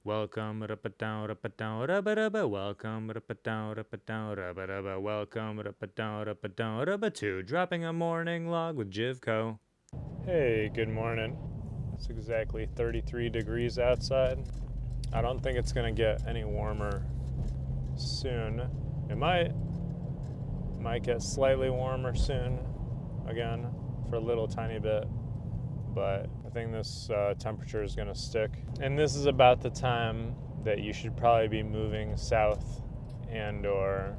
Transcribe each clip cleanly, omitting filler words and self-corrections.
Welcome, welcome, welcome to Dropping a Morning Log with Jivko. Hey, good morning. It's exactly 33 degrees outside. I don't think it's gonna get any warmer soon. It might get slightly warmer soon again for a little tiny bit, but I think this temperature is going to stick. And this is about the time that you should probably be moving south and or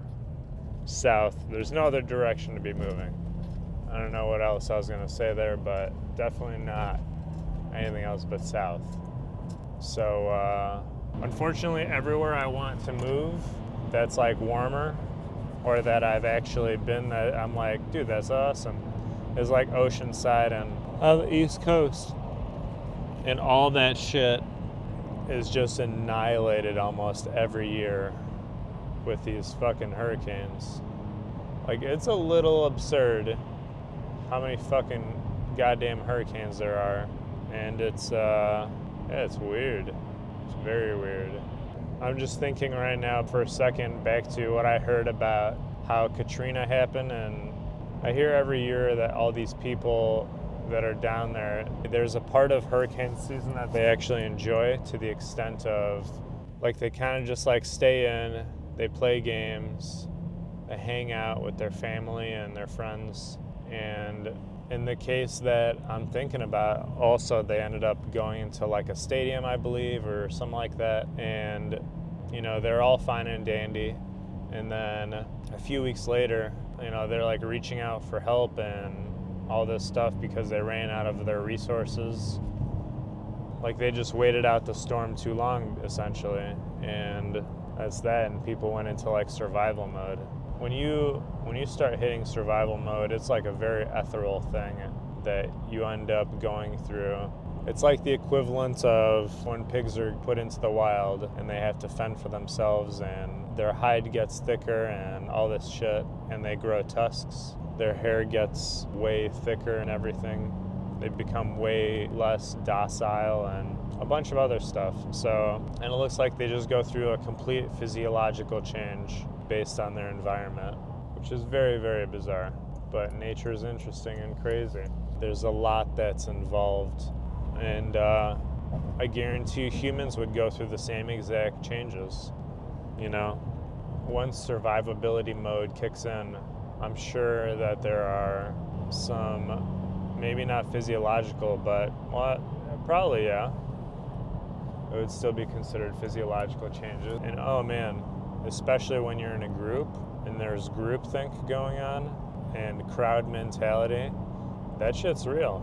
south. There's no other direction to be moving. I don't know what else I was going to say there, but definitely not anything else but south. So unfortunately, everywhere I want to move that's like warmer or that I've actually been that I'm like, dude, that's awesome, is like Oceanside and on the East Coast. And all that shit is just annihilated almost every year with these fucking hurricanes. Like, it's a little absurd how many fucking goddamn hurricanes there are. And it's weird. It's very weird. I'm just thinking right now for a second back to what I heard about how Katrina happened, and I hear every year that all these people that are down there, there's a part of hurricane season that they actually enjoy to the extent of, like, they kind of just like stay in, they play games, they hang out with their family and their friends. And in the case that I'm thinking about, also they ended up going into like a stadium, I believe, or something like that. And, you know, they're all fine and dandy. And then a few weeks later, you know, they're like reaching out for help and all this stuff because they ran out of their resources. Like, they just waited out the storm too long, essentially. And that's that, and people went into like survival mode. When you start hitting survival mode, it's like a very ethereal thing that you end up going through. It's like the equivalent of when pigs are put into the wild and they have to fend for themselves and their hide gets thicker and all this shit, and they grow tusks. Their hair gets way thicker and everything. They become way less docile and a bunch of other stuff. So, and it looks like they just go through a complete physiological change based on their environment, which is very, very bizarre. But nature is interesting and crazy. There's a lot that's involved, and I guarantee humans would go through the same exact changes. You know, once survivability mode kicks in, I'm sure that there are some, maybe not physiological, but probably, yeah, it would still be considered physiological changes. And oh man, especially when you're in a group and there's groupthink going on and crowd mentality, that shit's real.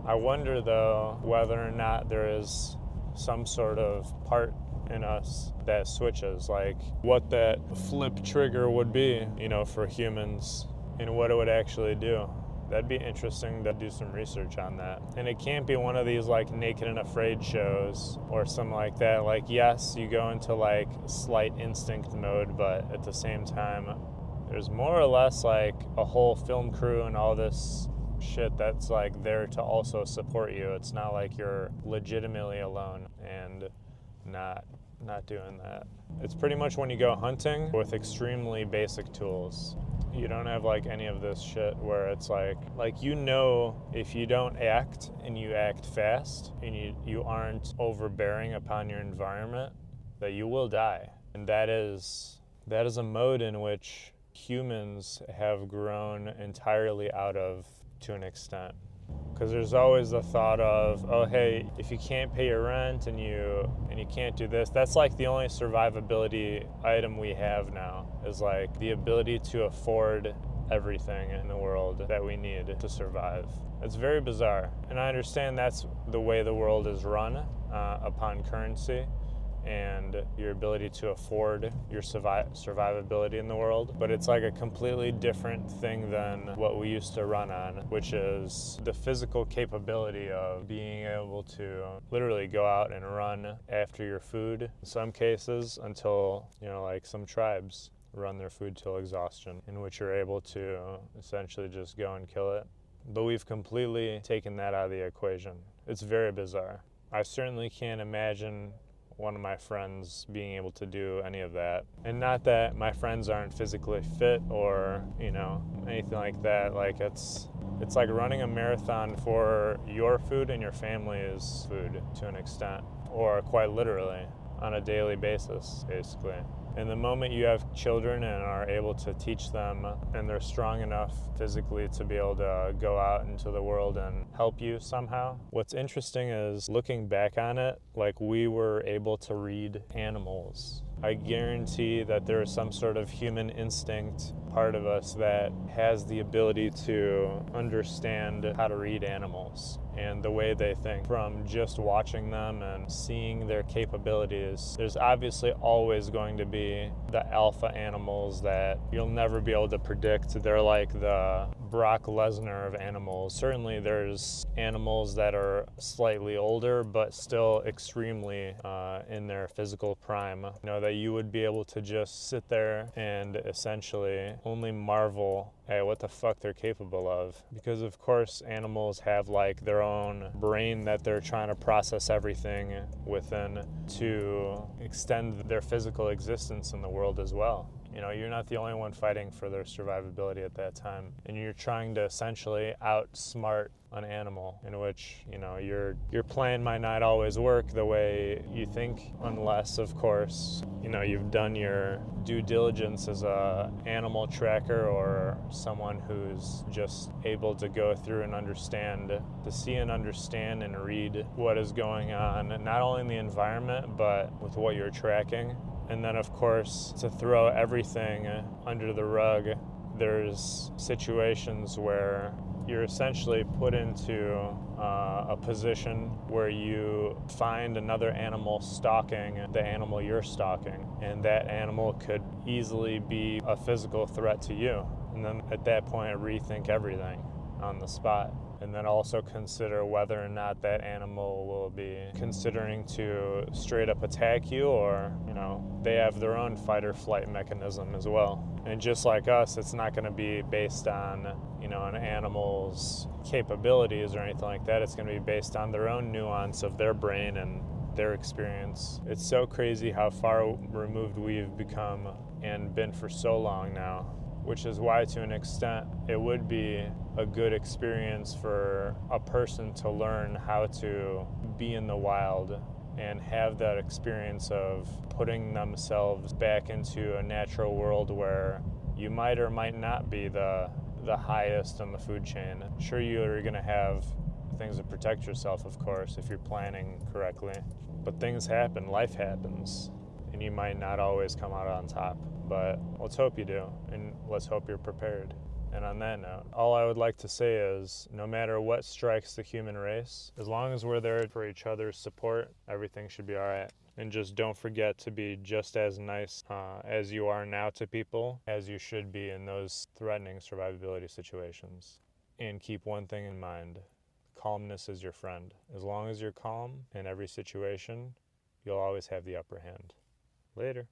I wonder though whether or not there is some sort of part in us that switches, like what that flip trigger would be, you know, for humans and what it would actually do. That'd be interesting to do some research on that. And it can't be one of these like Naked and Afraid shows or something like that. Like, yes, you go into like slight instinct mode, but at the same time, there's more or less like a whole film crew and all this shit that's like there to also support you. It's not like you're legitimately alone and not doing that. It's pretty much when you go hunting with extremely basic tools. You don't have like any of this shit where it's like you know, if you don't act and you act fast and you aren't overbearing upon your environment, that you will die. And that is a mode in which humans have grown entirely out of to an extent. Because there's always the thought of, oh hey, if you can't pay your rent and you can't do this, that's like the only survivability item we have now, is like the ability to afford everything in the world that we need to survive. It's very bizarre, and I understand that's the way the world is run upon currency and your ability to afford your survivability in the world. But it's like a completely different thing than what we used to run on, which is the physical capability of being able to literally go out and run after your food, in some cases until, you know, like some tribes run their food till exhaustion, in which you're able to essentially just go and kill it. But we've completely taken that out of the equation. It's very bizarre. I certainly can't imagine one of my friends being able to do any of that. And not that my friends aren't physically fit or, anything like that. Like it's like running a marathon for your food and your family's food to an extent, or quite literally on a daily basis, basically. And the moment you have children and are able to teach them and they're strong enough physically to be able to go out into the world and help you somehow, what's interesting is looking back on it, like we were able to read animals. I guarantee that there is some sort of human instinct part of us that has the ability to understand how to read animals and the way they think from just watching them and seeing their capabilities. There's obviously always going to be the alpha animals that you'll never be able to predict. They're like the Brock Lesnar of animals. Certainly there's animals that are slightly older but still extremely in their physical prime. That you would be able to just sit there and essentially only marvel at what the fuck they're capable of. Because of course animals have like their own brain that they're trying to process everything within to extend their physical existence in the world as well. You're not the only one fighting for their survivability at that time. And you're trying to essentially outsmart an animal in which, your plan might not always work the way you think, unless, of course, you've done your due diligence as a animal tracker or someone who's just able to go through and understand, to see and understand and read what is going on, not only in the environment, but with what you're tracking. And then, of course, to throw everything under the rug, there's situations where you're essentially put into a position where you find another animal stalking the animal you're stalking, and that animal could easily be a physical threat to you. And then at that point, rethink everything on the spot. And then also consider whether or not that animal will be considering to straight up attack you, or, they have their own fight or flight mechanism as well. And just like us, it's not going to be based on, an animal's capabilities or anything like that. It's going to be based on their own nuance of their brain and their experience. It's so crazy how far removed we've become and been for so long now, which is why, to an extent, it would be a good experience for a person to learn how to be in the wild and have that experience of putting themselves back into a natural world where you might or might not be the highest on the food chain. Sure, you're going to have things to protect yourself, of course, if you're planning correctly. But things happen, life happens, and you might not always come out on top. But let's hope you do, and let's hope you're prepared. And on that note, all I would like to say is, no matter what strikes the human race, as long as we're there for each other's support, everything should be all right. And just don't forget to be just as nice as you are now to people as you should be in those threatening survivability situations. And keep one thing in mind: calmness is your friend. As long as you're calm in every situation, you'll always have the upper hand. Later.